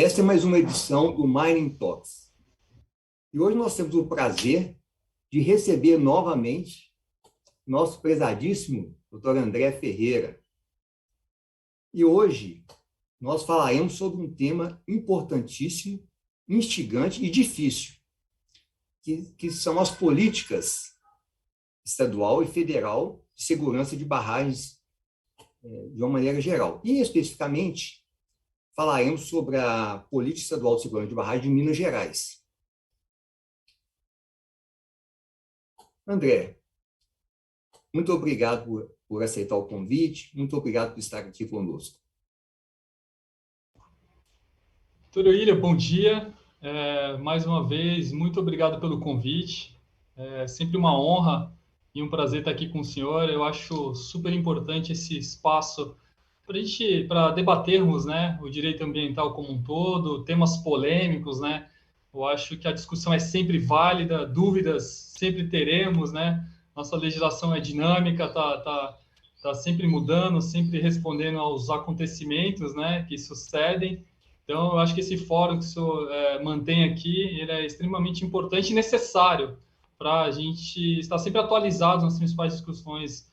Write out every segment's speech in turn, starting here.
Esta é mais uma edição do Mining Talks. E hoje nós temos o prazer de receber novamente nosso prezadíssimo Dr. André Ferreira. E hoje nós falaremos sobre um tema importantíssimo, instigante e difícil, que são as políticas estadual e federal de segurança de barragens de uma maneira geral. E, especificamente, falaremos sobre a Política Estadual de Segurança de Barragens de Minas Gerais. André, muito obrigado por aceitar o convite, muito obrigado por estar aqui conosco. Doutor William, bom dia. Mais uma vez, muito obrigado pelo convite. É sempre uma honra e um prazer estar aqui com o senhor. Eu acho super importante esse espaço para debatermos, né, o direito ambiental como um todo, temas polêmicos, né? Eu acho que a discussão é sempre válida, dúvidas sempre teremos, né? Nossa legislação é dinâmica, tá sempre mudando, sempre respondendo aos acontecimentos, né, que sucedem. Então, eu acho que esse fórum que o senhor mantém aqui, ele é extremamente importante e necessário para a gente estar sempre atualizado nas principais discussões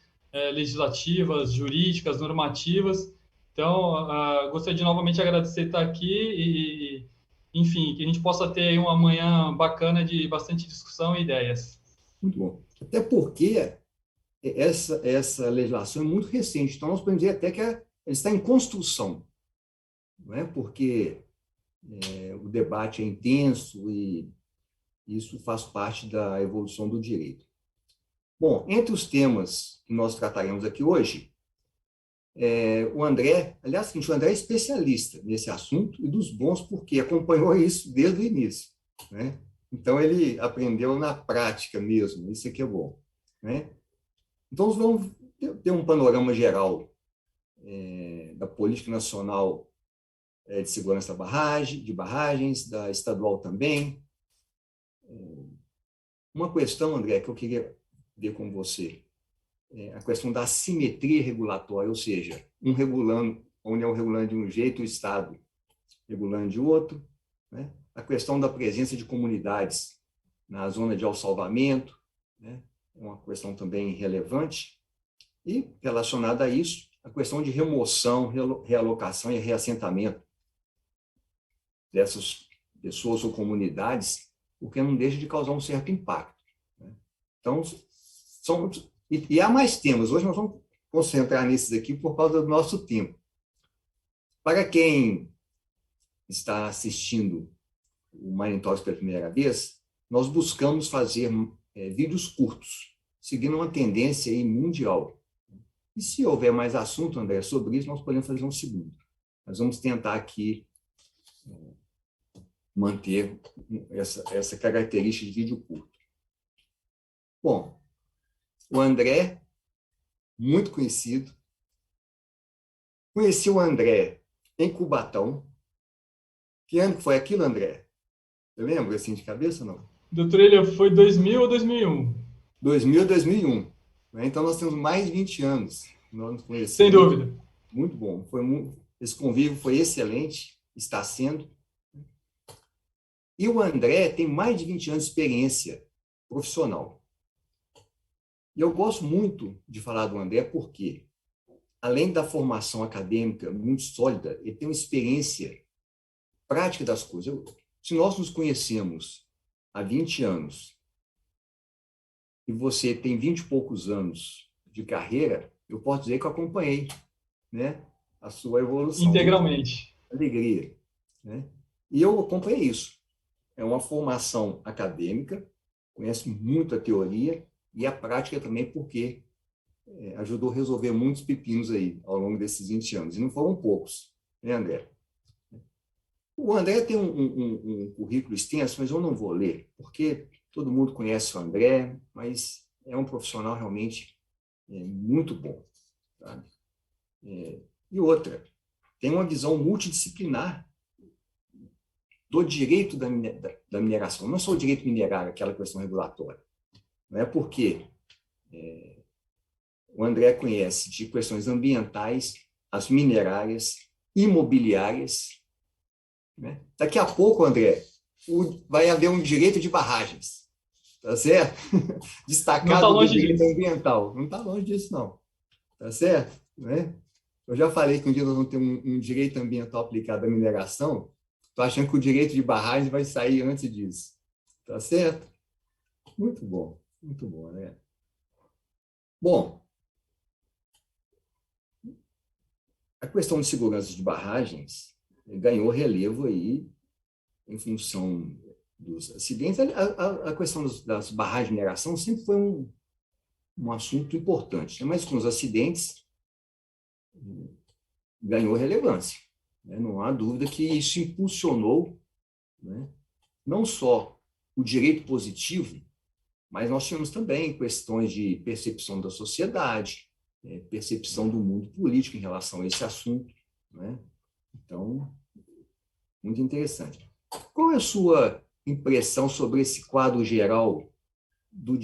legislativas, jurídicas, normativas. Então, gostaria de novamente agradecer estar aqui e, enfim, que a gente possa ter uma manhã bacana de bastante discussão e ideias. Muito bom. Até porque essa legislação é muito recente, então nós podemos dizer até que ela está em construção, não é? Porque o debate é intenso e isso faz parte da evolução do direito. Bom, entre os temas que nós trataremos aqui hoje, o André, aliás, o André é especialista nesse assunto e dos bons, porque acompanhou isso desde o início, né? Então, ele aprendeu na prática mesmo, isso aqui é bom, né? Então, nós vamos ter um panorama geral da política nacional de segurança de barragens, da estadual também. Uma questão, André, que eu queria ver com você, a questão da assimetria regulatória, ou seja, um regulando, a União regulando de um jeito, o Estado regulando de outro, né? A questão da presença de comunidades na zona de salvamento, né? É uma questão também relevante, e relacionada a isso, a questão de remoção, realocação e reassentamento dessas pessoas ou comunidades, porque não deixa de causar um certo impacto, né? Então, e há mais temas. Hoje nós vamos concentrar nesses aqui por causa do nosso tempo. Para quem está assistindo o Mining Talks pela primeira vez, nós buscamos fazer vídeos curtos, seguindo uma tendência aí mundial. E se houver mais assunto, André, sobre isso, nós podemos fazer um segundo. Nós vamos tentar aqui manter essa característica de vídeo curto. Bom, o André, muito conhecido. Conheci o André em Cubatão. Que ano que foi aquilo, André? Você lembra assim de cabeça ou não? Doutor William, foi 2000 ou 2001? 2000 a 2001. Então, nós temos mais de 20 anos que nós nos Sem conhecemos. dúvida. Muito bom. Esse convívio foi excelente, está sendo. E o André tem mais de 20 anos de experiência profissional. E eu gosto muito de falar do André porque, além da formação acadêmica muito sólida, ele tem uma experiência prática das coisas. Se nós nos conhecemos há 20 anos e você tem 20 e poucos anos de carreira, eu posso dizer que eu acompanhei, né, a sua evolução. Integralmente. Alegria, né? E eu acompanhei isso. É uma formação acadêmica, conhece muito a teoria e a prática também, porque ajudou a resolver muitos pepinos aí ao longo desses 20 anos. E não foram poucos, né, André? O André tem um currículo extenso, mas eu não vou ler, porque todo mundo conhece o André, mas é um profissional realmente muito bom. Sabe? E outra, tem uma visão multidisciplinar do direito da mineração, não só o direito minerário, aquela questão regulatória. Não é porque o André conhece de questões ambientais, as minerárias, imobiliárias, né? Daqui a pouco, André, vai haver um direito de barragens, tá certo? Não está Destacado do longe direito disso. ambiental. Não está longe disso, não. Tá certo? Né? Eu já falei que um dia nós vamos ter um direito ambiental aplicado à mineração. Estou achando que o direito de barragem vai sair antes disso. Tá certo? Muito bom, né? Bom, a questão de segurança de barragens ganhou relevo aí em função dos acidentes. A questão das barragens de mineração sempre foi um assunto importante, né? Mas com os acidentes ganhou relevância, né? Não há dúvida que isso impulsionou, né, não só o direito positivo, mas nós tínhamos também questões de percepção da sociedade, percepção do mundo político em relação a esse assunto, né? Então, muito interessante. Qual é a sua impressão sobre esse quadro geral do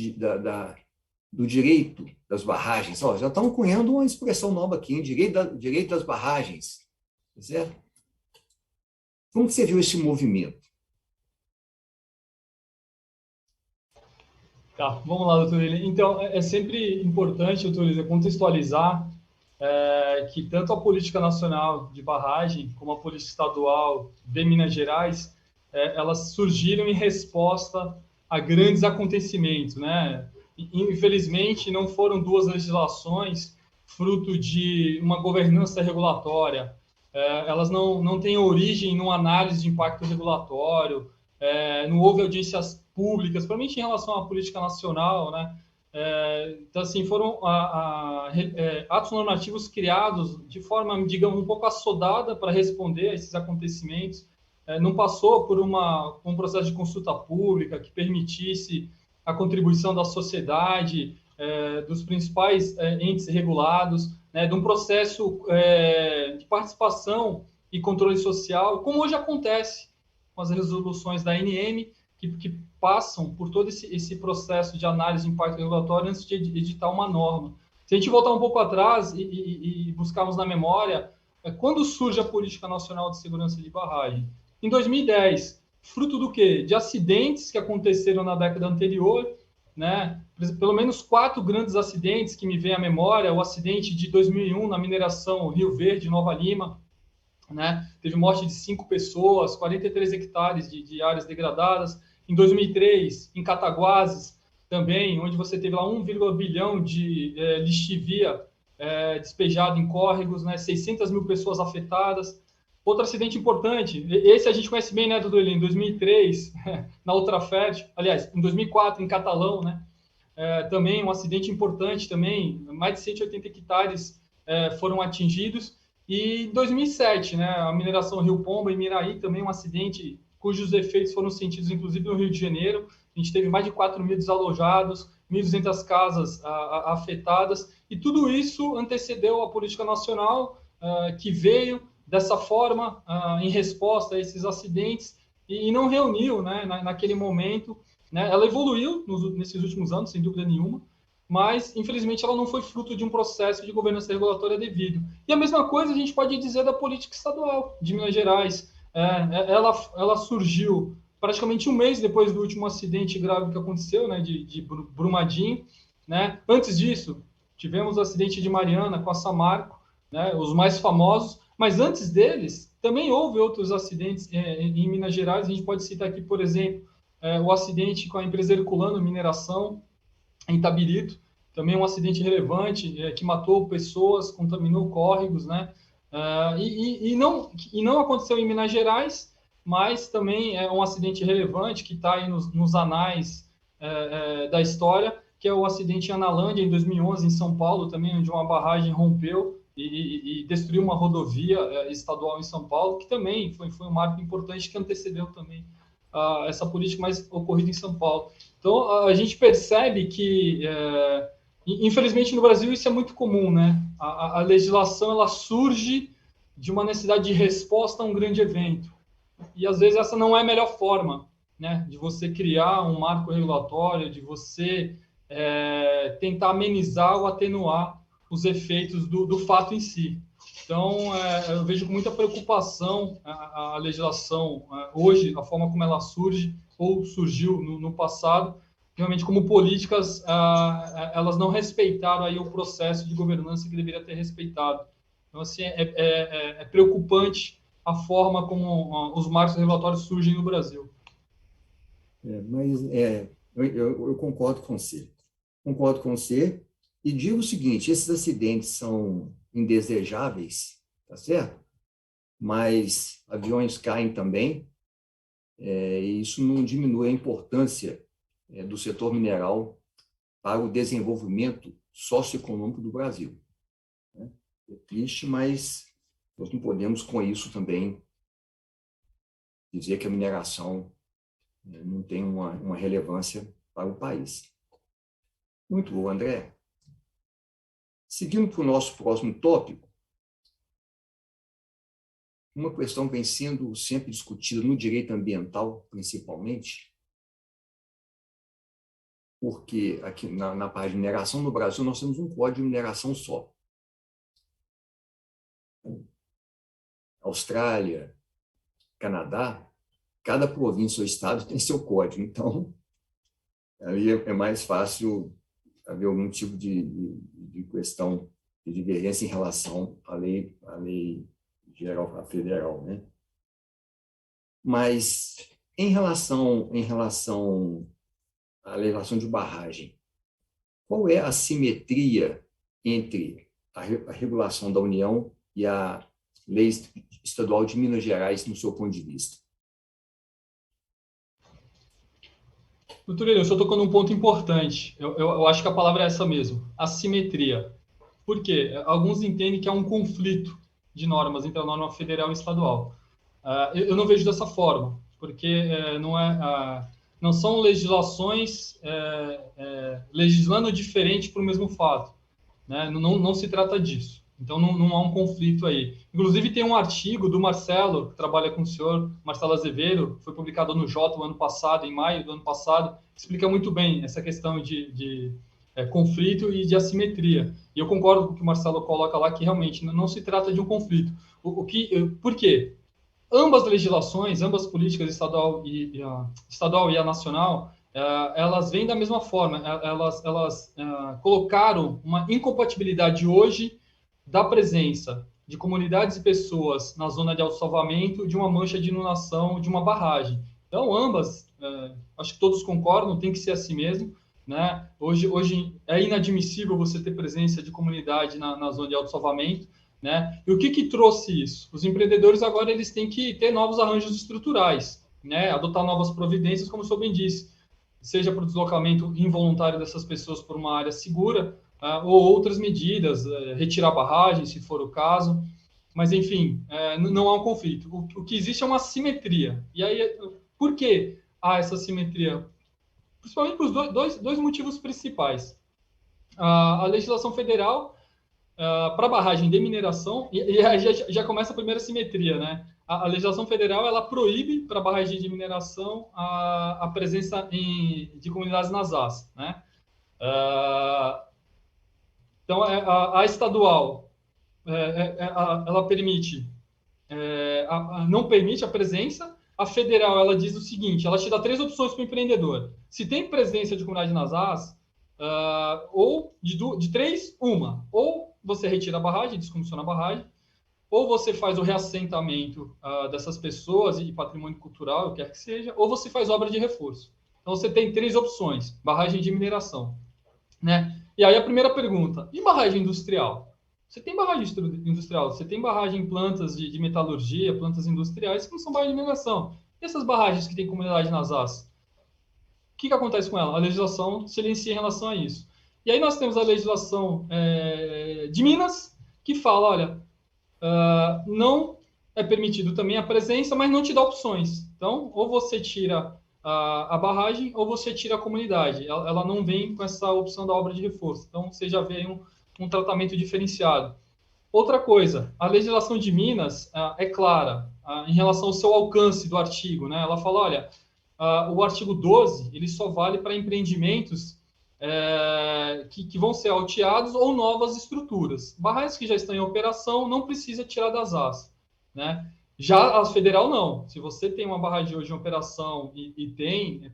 direito das barragens? Ó, já estão cunhando uma expressão nova aqui, hein? Direito das barragens, certo? Como que você viu esse movimento? Tá, vamos lá, doutor William. Então, é sempre importante, doutor William, contextualizar que tanto a política nacional de barragem como a política estadual de Minas Gerais, elas surgiram em resposta a grandes acontecimentos, né? Infelizmente, não foram duas legislações fruto de uma governança regulatória. Elas não têm origem numa análise de impacto regulatório, não houve audiências públicas, principalmente em relação à política nacional, né? Então, assim, foram atos normativos criados de forma, digamos, um pouco assodada para responder a esses acontecimentos. Não passou por um processo de consulta pública que permitisse a contribuição da sociedade, dos principais entes regulados, né, de um processo de participação e controle social, como hoje acontece com as resoluções da ANM, que passam por todo esse processo de análise de impacto regulatório antes de editar uma norma. Se a gente voltar um pouco atrás e buscarmos na memória, quando surge a Política Nacional de Segurança de Barragem? Em 2010, fruto do quê? De acidentes que aconteceram na década anterior, né? Pelo menos 4 grandes acidentes que me vêm à memória: o acidente de 2001 na mineração Rio Verde, Nova Lima, né? Teve morte de 5 pessoas, 43 hectares de áreas degradadas. Em 2003, em Cataguases, também, onde você teve lá 1,1 bilhão de lixivia despejado em córregos, né? 600 mil pessoas afetadas. Outro acidente importante, esse a gente conhece bem, né, Dudu? Em 2003, na Ultrafert, aliás, em 2004, em Catalão, né? Também um acidente importante também, mais de 180 hectares foram atingidos. E em 2007, né, a mineração Rio Pomba e Miraí, também um acidente cujos efeitos foram sentidos, inclusive, no Rio de Janeiro. A gente teve mais de 4 mil desalojados, 1.200 casas afetadas, e tudo isso antecedeu a política nacional, que veio dessa forma, em resposta a esses acidentes, e não reuniu, né, naquele momento, né. Ela evoluiu nesses últimos anos, sem dúvida nenhuma, mas, infelizmente, ela não foi fruto de um processo de governança regulatória devido. E a mesma coisa a gente pode dizer da política estadual de Minas Gerais. Ela surgiu praticamente um mês depois do último acidente grave que aconteceu, né, de Brumadinho, né? Antes disso, tivemos o acidente de Mariana com a Samarco, né, os mais famosos, mas antes deles, também houve outros acidentes em Minas Gerais. A gente pode citar aqui, por exemplo, o acidente com a empresa Herculano Mineração, em Itabirito, também um acidente relevante que matou pessoas, contaminou córregos, né? E não aconteceu em Minas Gerais, mas também é um acidente relevante que está aí nos anais da história, que é o acidente em Analândia, em 2011, em São Paulo, também, onde uma barragem rompeu e destruiu uma rodovia estadual em São Paulo, que também foi um marco importante que antecedeu também essa política mais ocorrida em São Paulo. Então, a gente percebe que, infelizmente, no Brasil isso é muito comum, né? A legislação ela surge de uma necessidade de resposta a um grande evento. E, às vezes, essa não é a melhor forma, né, de você criar um marco regulatório, de você tentar amenizar ou atenuar os efeitos do fato em si. Então, eu vejo com muita preocupação a legislação hoje, a forma como ela surge ou surgiu no passado, realmente como políticas, elas não respeitaram aí o processo de governança que deveria ter respeitado. Então, assim, é preocupante a forma como os marcos regulatórios surgem no Brasil. Eu concordo com você. Concordo com você e digo o seguinte, esses acidentes são indesejáveis, tá certo? Mas aviões caem também, e isso não diminui a importância do setor mineral para o desenvolvimento socioeconômico do Brasil. É triste, mas nós não podemos, com isso, também dizer que a mineração não tem uma relevância para o país. Muito bom, André. Seguindo para o nosso próximo tópico, uma questão que vem sendo sempre discutida no direito ambiental, principalmente, porque aqui na parte de mineração no Brasil nós temos um código de mineração só. Austrália, Canadá, cada província ou estado tem seu código, então aí é mais fácil haver algum tipo de questão de divergência em relação à lei geral, a federal, né? Mas em relação à legislação de barragem, qual é a simetria entre a regulação da União e a lei estadual de Minas Gerais, no seu ponto de vista? Doutor Ilha, eu estou tocando um ponto importante. Eu acho que a palavra é essa mesmo, assimetria. Por quê? Alguns entendem que há um conflito de normas entre a norma federal e estadual. Eu não vejo dessa forma, porque não são legislações legislando diferente para o mesmo fato. Né? Não se trata disso. Então, não há um conflito aí. Inclusive, tem um artigo do Marcelo, que trabalha com o senhor, Marcelo Azevedo, foi publicado no Jota o ano passado, em maio do ano passado, que explica muito bem essa questão de conflito e de assimetria. E eu concordo com o que o Marcelo coloca lá, que realmente não se trata de um conflito. Por quê? Ambas legislações, ambas políticas, estadual e a nacional, elas vêm da mesma forma. Elas colocaram uma incompatibilidade hoje da presença de comunidades e pessoas na zona de autossalvamento de uma mancha de inundação de uma barragem. Então, ambas, acho que todos concordam, tem que ser assim mesmo. Né? Hoje é inadmissível você ter presença de comunidade na zona de autossalvamento. Né? E o que trouxe isso? Os empreendedores agora eles têm que ter novos arranjos estruturais, né? Adotar novas providências, como o senhor bem disse, seja para o deslocamento involuntário dessas pessoas por uma área segura, ou outras medidas, retirar barragem, se for o caso. Mas, enfim, não há um conflito. O que existe é uma simetria. E aí, por que há essa simetria? Principalmente por dois motivos principais. A legislação federal para barragem de mineração, e aí já começa a primeira simetria, né? A legislação federal, ela proíbe para barragem de mineração a presença de comunidades nas AS, né? Então, a estadual, ela permite, não permite a presença. A federal, ela diz o seguinte, ela te dá 3 opções para o empreendedor. Se tem presença de comunidade nas AS, ou de 3, uma. Ou você retira a barragem, descomissiona a barragem, ou você faz o reassentamento dessas pessoas e patrimônio cultural, o que quer que seja, ou você faz obra de reforço. Então, você tem 3 opções, barragem de mineração. Né? E aí a primeira pergunta, e barragem industrial? Você tem barragem industrial, você tem barragem em plantas de metalurgia, plantas industriais, que não são barragem de mineração. E essas barragens que têm comunidade nas AS? O que acontece com ela? A legislação silencia em relação a isso. E aí nós temos a legislação de Minas, que fala, olha, não é permitido também a presença, mas não te dá opções. Então, ou você tira a barragem, ou você tira a comunidade. Ela não vem com essa opção da obra de reforço. Então, você já vê um tratamento diferenciado. Outra coisa, a legislação de Minas é clara em relação ao seu alcance do artigo. Né? Ela fala, olha, o artigo 12 ele só vale para empreendimentos que vão ser alteados ou novas estruturas. Barragens que já estão em operação não precisa tirar das AS, né? Já a federal não. Se você tem uma barragem hoje em operação e tem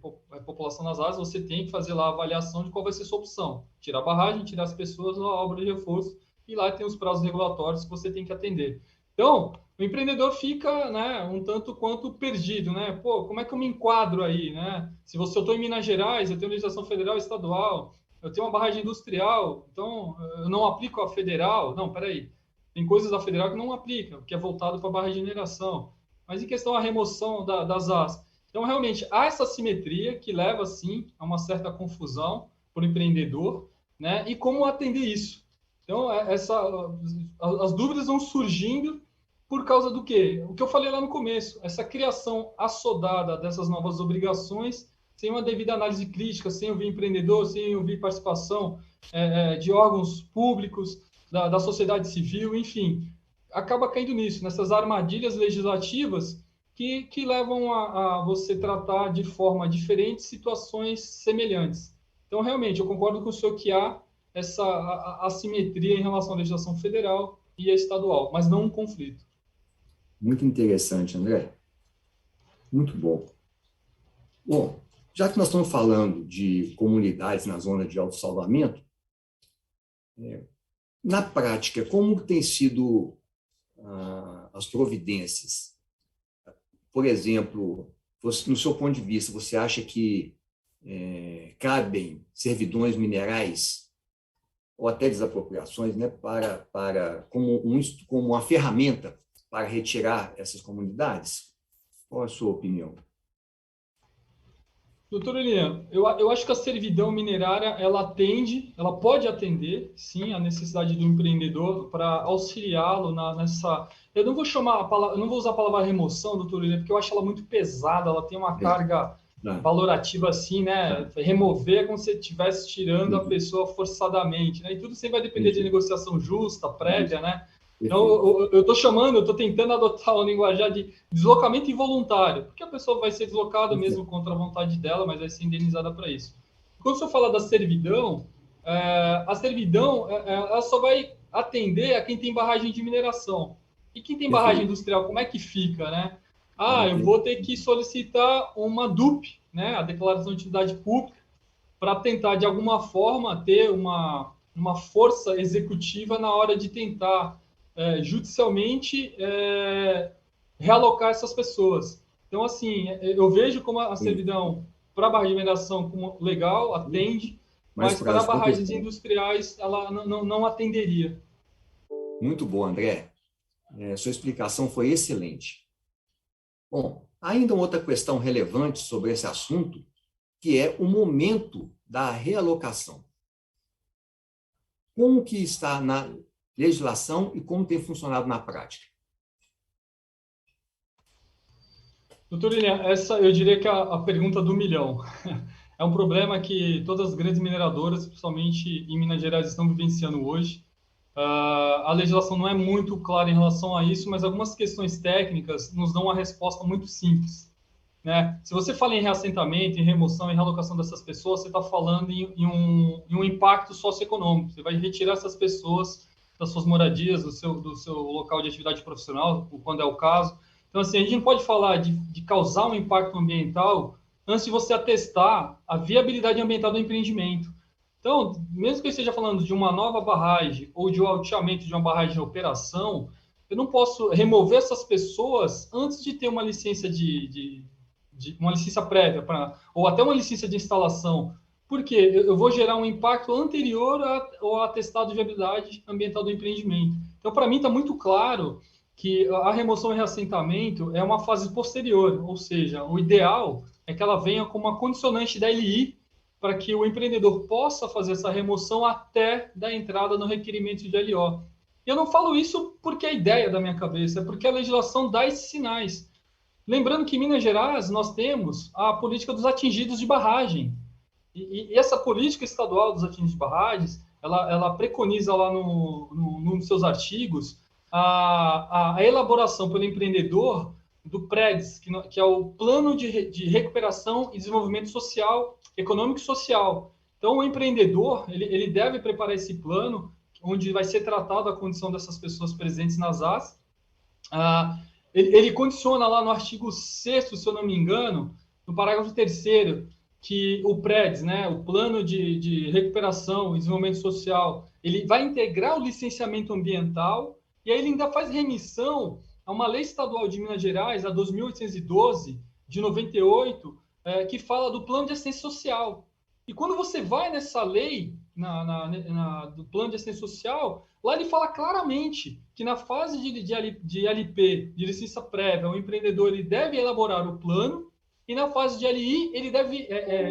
população nas áreas, você tem que fazer lá a avaliação de qual vai ser a sua opção. Tirar a barragem, tirar as pessoas ou a obra de reforço, e lá tem os prazos regulatórios que você tem que atender. Então, o empreendedor fica, né, um tanto quanto perdido, né? Pô, como é que eu me enquadro aí, né? Se eu estou em Minas Gerais, eu tenho legislação federal e estadual, eu tenho uma barragem industrial, então eu não aplico a federal. Não, peraí. Tem coisas da federal que não aplicam, que é voltado para a barra de mineração. Mas em questão da remoção das AS. Então, realmente, há essa simetria que leva, sim, a uma certa confusão para o empreendedor, né? E como atender isso. Então, as dúvidas vão surgindo por causa do quê? O que eu falei lá no começo, essa criação assodada dessas novas obrigações, sem uma devida análise crítica, sem ouvir empreendedor, sem ouvir participação de órgãos públicos, da sociedade civil, enfim, acaba caindo nisso, nessas armadilhas legislativas que levam a você tratar de forma diferente situações semelhantes. Então, realmente, eu concordo com o senhor que há essa assimetria em relação à legislação federal e à estadual, mas não um conflito. Muito interessante, André. Muito bom. Bom, já que nós estamos falando de comunidades na zona de autossalvamento, na prática, como tem sido as providências? Por exemplo, no seu ponto de vista, você acha que cabem servidões minerais ou até desapropriações, né, como uma ferramenta para retirar essas comunidades? Qual a sua opinião? Doutor Elian, eu acho que a servidão minerária ela pode atender, sim, a necessidade do empreendedor para auxiliá-lo nessa. Eu não vou chamar a palavra, eu não vou usar a palavra remoção, doutor Elian, porque eu acho ela muito pesada, ela tem uma carga valorativa assim, né? Remover é como se estivesse tirando a pessoa forçadamente, né? E tudo sempre vai depender de negociação justa, prévia, né? Então, eu estou tentando adotar uma linguajar de deslocamento involuntário, porque a pessoa vai ser deslocada mesmo contra a vontade dela, mas vai ser indenizada para isso. Quando o senhor fala da servidão, a servidão ela só vai atender a quem tem barragem de mineração. E quem tem barragem industrial, como é que fica, né? Eu vou ter que solicitar uma DUP, né, a Declaração de Utilidade Pública, para tentar, de alguma forma, ter uma força executiva na hora de tentar judicialmente realocar essas pessoas. Então, assim, eu vejo como a servidão para a barra de mineração como legal, atende, mas para barragens industriais ela não atenderia. Muito bom, André. Sua explicação foi excelente. Bom, ainda uma outra questão relevante sobre esse assunto, que é o momento da realocação. Como que está na legislação e como tem funcionado na prática? Doutor William, essa eu diria que é a pergunta do milhão. É um problema que todas as grandes mineradoras, principalmente em Minas Gerais, estão vivenciando hoje. A legislação não é muito clara em relação a isso, mas algumas questões técnicas nos dão uma resposta muito simples, né? Se você fala em reassentamento, em remoção e realocação dessas pessoas, você está falando em um impacto socioeconômico. Você vai retirar essas pessoas das suas moradias, do seu local de atividade profissional, quando é o caso. Então, assim, a gente não pode falar de causar um impacto ambiental antes de você atestar a viabilidade ambiental do empreendimento. Então, mesmo que eu esteja falando de uma nova barragem ou de um alteamento de uma barragem em operação, eu não posso remover essas pessoas antes de ter uma licença uma licença prévia ou até uma licença de instalação. Por quê? Eu vou gerar um impacto anterior ao atestado de viabilidade ambiental do empreendimento. Então, para mim, está muito claro que a remoção e reassentamento é uma fase posterior, ou seja, o ideal é que ela venha como uma condicionante da LI para que o empreendedor possa fazer essa remoção até da entrada no requerimento de LO. Eu não falo isso porque é ideia da minha cabeça, é porque a legislação dá esses sinais. Lembrando que em Minas Gerais nós temos a política dos atingidos de barragem. E essa política estadual dos atingidos de barragens, ela preconiza lá nos seus artigos a elaboração pelo empreendedor do PREDES, que é o Plano de Recuperação e Desenvolvimento Social, Econômico e Social. Então, o empreendedor, ele deve preparar esse plano, onde vai ser tratada a condição dessas pessoas presentes nas AS. Ele condiciona lá no artigo 6º, se eu não me engano, no parágrafo 3º, que o PREDES, né, o Plano de Recuperação e Desenvolvimento Social, ele vai integrar o licenciamento ambiental, e aí ele ainda faz remissão a uma lei estadual de Minas Gerais, a 2.812, de 98, que fala do Plano de Assistência Social. E quando você vai nessa lei, do Plano de Assistência Social, lá ele fala claramente que na fase de LP, de licença prévia, o empreendedor ele deve elaborar o plano, e na fase de LI ele deve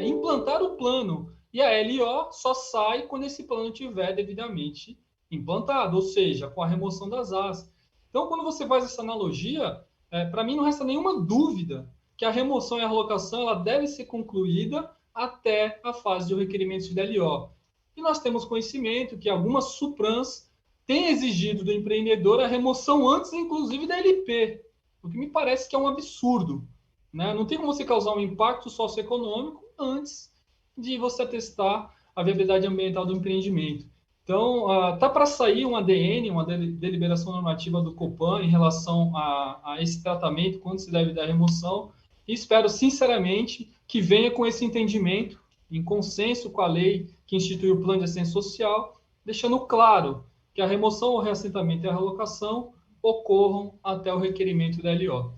implantar o plano. E a LO só sai quando esse plano estiver devidamente implantado, ou seja, com a remoção das AS. Então, quando você faz essa analogia, para mim não resta nenhuma dúvida que a remoção e a relocação ela deve ser concluída até a fase de requerimento de LO. E nós temos conhecimento que algumas Suprans têm exigido do empreendedor a remoção antes, inclusive, da LP, o que me parece que é um absurdo. Né? Não tem como você causar um impacto socioeconômico antes de você atestar a viabilidade ambiental do empreendimento. Então, está para sair um ADN, uma deliberação normativa do Copan em relação a esse tratamento, quando se deve dar remoção, e espero, sinceramente, que venha com esse entendimento, em consenso com a lei que institui o Plano de Assistência Social, deixando claro que a remoção, o reassentamento e a relocação ocorram até o requerimento da LO.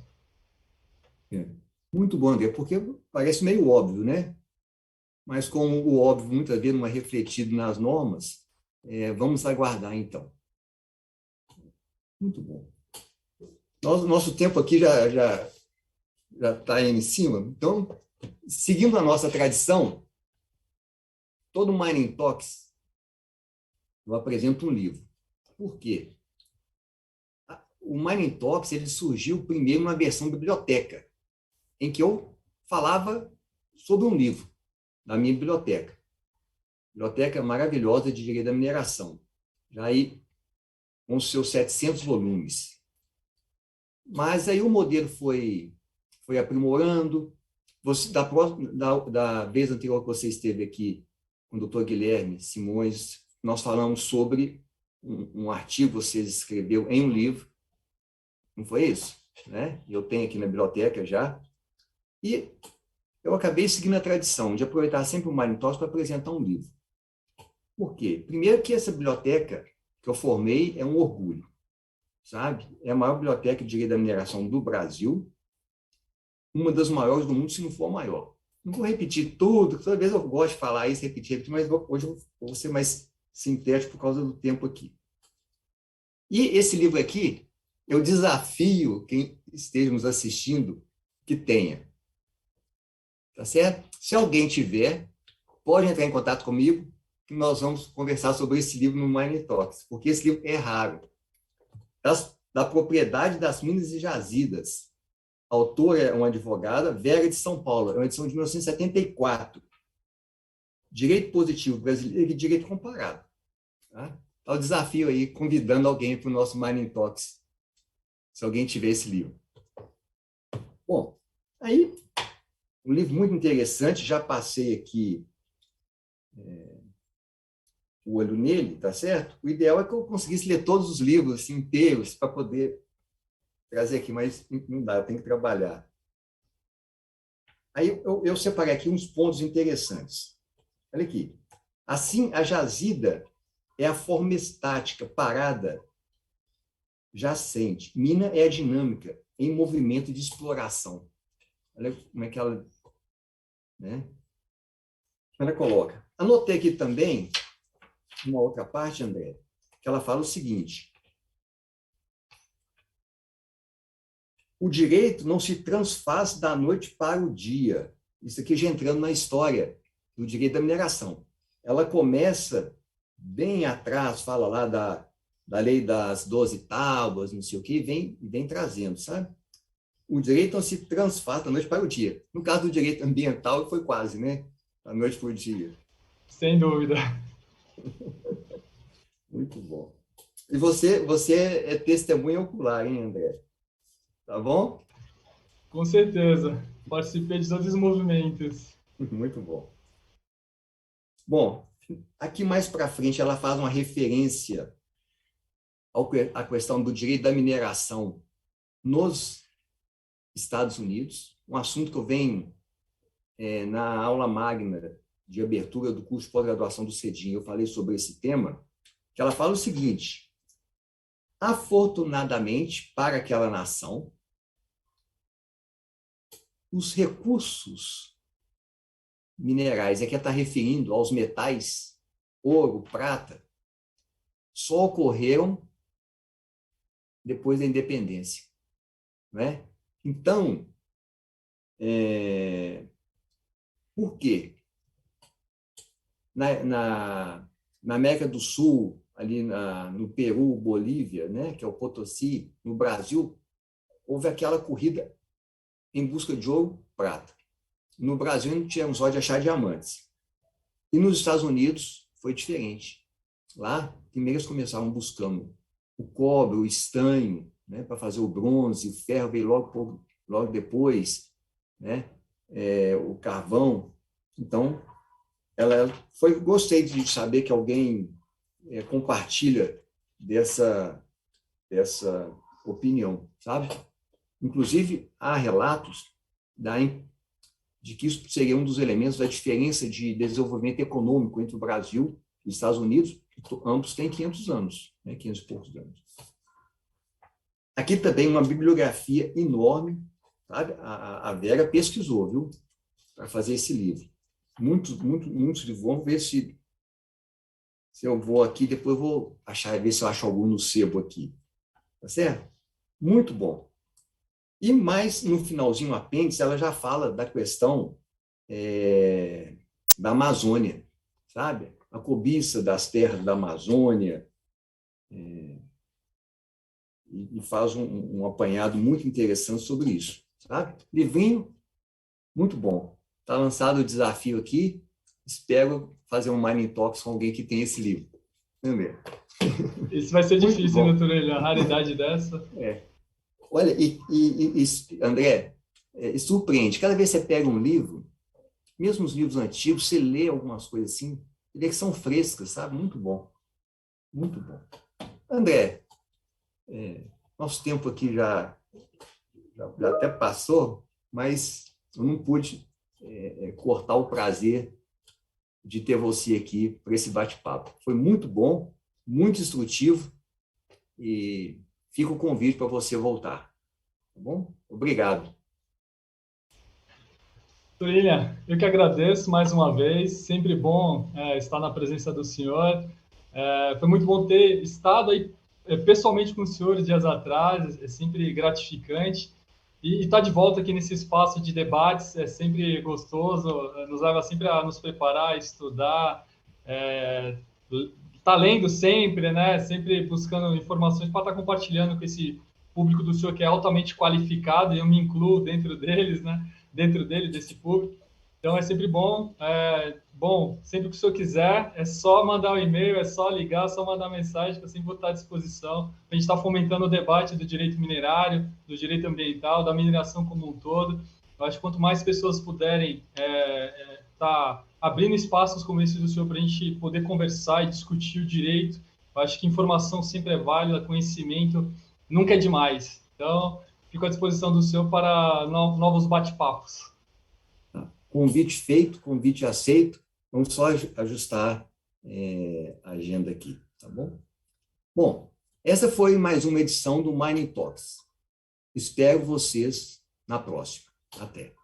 Muito bom, André, porque parece meio óbvio, né? Mas como o óbvio muitas vezes não é refletido nas normas, vamos aguardar, então. Muito bom. Nosso tempo aqui já está em cima. Então, seguindo a nossa tradição, todo Mining Talks eu apresento um livro. Por quê? O Mining Talks ele surgiu primeiro numa versão biblioteca, em que eu falava sobre um livro da minha biblioteca. Biblioteca maravilhosa de Direito da Mineração. Já aí, com os seus 700 volumes. Mas aí o modelo foi aprimorando. Da vez anterior que você esteve aqui com o Dr. Guilherme Simões, nós falamos sobre um artigo que você escreveu em um livro. Não foi isso? Né? Eu tenho aqui na biblioteca já. E eu acabei seguindo a tradição de aproveitar sempre o Mining Talks para apresentar um livro. Por quê? Primeiro que essa biblioteca que eu formei é um orgulho, sabe? É a maior biblioteca de direito da mineração do Brasil, uma das maiores do mundo, se não for a maior. Não vou repetir tudo, toda vez eu gosto de falar isso, repetir, mas hoje eu vou ser mais sintético por causa do tempo aqui. E esse livro aqui, eu desafio quem esteja nos assistindo que tenha. Tá certo? Se alguém tiver, pode entrar em contato comigo, que nós vamos conversar sobre esse livro no Mining Talks, porque esse livro é raro. Da propriedade das minas e jazidas. A autora é uma advogada, Vera de São Paulo, é uma edição de 1974. Direito positivo brasileiro e direito comparado. Tá? Então, o desafio aí, convidando alguém para o nosso Mining Talks, se alguém tiver esse livro. Bom, aí, um livro muito interessante, já passei aqui o olho nele, tá certo? O ideal é que eu conseguisse ler todos os livros assim, inteiros para poder trazer aqui, mas não dá, eu tenho que trabalhar. Aí eu separei aqui uns pontos interessantes. Olha aqui. Assim, a jazida é a forma estática, parada, jacente. Mina é a dinâmica, em movimento de exploração. Olha como é que ela... Né? Ela coloca. Anotei aqui também uma outra parte, André, que ela fala o seguinte: o direito não se transfaz da noite para o dia. Isso aqui já entrando na história do direito da mineração. Ela começa bem atrás, fala lá da lei das 12 tábuas, não sei o quê, e vem trazendo, sabe? O direito não se transfaz da noite para o dia. No caso do direito ambiental, foi quase, né? Da noite para o dia. Sem dúvida. Muito bom. E você é testemunha ocular, hein, André? Tá bom? Com certeza. Participei de todos os movimentos. Muito bom. Bom, aqui mais para frente ela faz uma referência à questão do direito da mineração nos Estados Unidos, um assunto que eu venho na aula magna de abertura do curso de pós-graduação do CEDIM, eu falei sobre esse tema, que ela fala o seguinte: afortunadamente para aquela nação, os recursos minerais, aqui está referindo aos metais, ouro, prata, só ocorreram depois da independência. Né? Então, por quê? Na América do Sul, ali no Peru, Bolívia, né, que é o Potosí, no Brasil, houve aquela corrida em busca de ouro, prata. No Brasil, não tínhamos sorte de achar diamantes. E nos Estados Unidos foi diferente. Lá, primeiro eles começaram buscando o cobre, o estanho, né, para fazer o bronze, o ferro veio logo depois, né, o carvão. Então, gostei de saber que alguém compartilha dessa opinião, sabe? Inclusive, há relatos de que isso seria um dos elementos da diferença de desenvolvimento econômico entre o Brasil e os Estados Unidos, que ambos têm 500 anos, né, 500 e poucos anos. Aqui também uma bibliografia enorme, sabe? A Vera pesquisou, viu, para fazer esse livro. Muitos livros. Vamos ver se eu vou aqui, depois eu vou ver se eu acho algum no sebo aqui. Tá certo? Muito bom. E mais no finalzinho, o apêndice, ela já fala da questão da Amazônia, sabe? A cobiça das terras da Amazônia, e faz um apanhado muito interessante sobre isso, sabe? Livrinho muito bom. Está lançado o desafio aqui, espero fazer um Mining Talks com alguém que tem esse livro. Entendeu? Isso vai ser difícil, né, Turelli? A raridade dessa. Olha, André, surpreende. Cada vez que você pega um livro, mesmo os livros antigos, você lê algumas coisas assim, você vê que são frescas, sabe? Muito bom. Muito bom. André, nosso tempo aqui já até passou, mas eu não pude cortar o prazer de ter você aqui para esse bate-papo. Foi muito bom, muito instrutivo, e fica o convite para você voltar. Tá bom? Obrigado. Turília, eu que agradeço mais uma vez, sempre bom estar na presença do senhor. Foi muito bom ter estado aí pessoalmente com o senhor dias atrás, é sempre gratificante. E estar de volta aqui nesse espaço de debates é sempre gostoso, nos leva sempre a nos preparar, estudar, tá lendo sempre, né? Sempre buscando informações para estar compartilhando com esse público do senhor que é altamente qualificado, e eu me incluo dentro deles, né? Dentro desse público. Então é sempre bom. Sempre que o senhor quiser, é só mandar um e-mail, é só ligar, é só mandar mensagem, que eu sempre vou estar à disposição. A gente está fomentando o debate do direito minerário, do direito ambiental, da mineração como um todo. Eu acho que quanto mais pessoas puderem estar abrindo espaços como esse do senhor para a gente poder conversar e discutir o direito, eu acho que informação sempre é válida, conhecimento nunca é demais. Então, fico à disposição do senhor para novos bate-papos. Convite feito, convite aceito. Vamos só ajustar a agenda aqui, tá bom? Bom, essa foi mais uma edição do Mining Talks. Espero vocês na próxima. Até.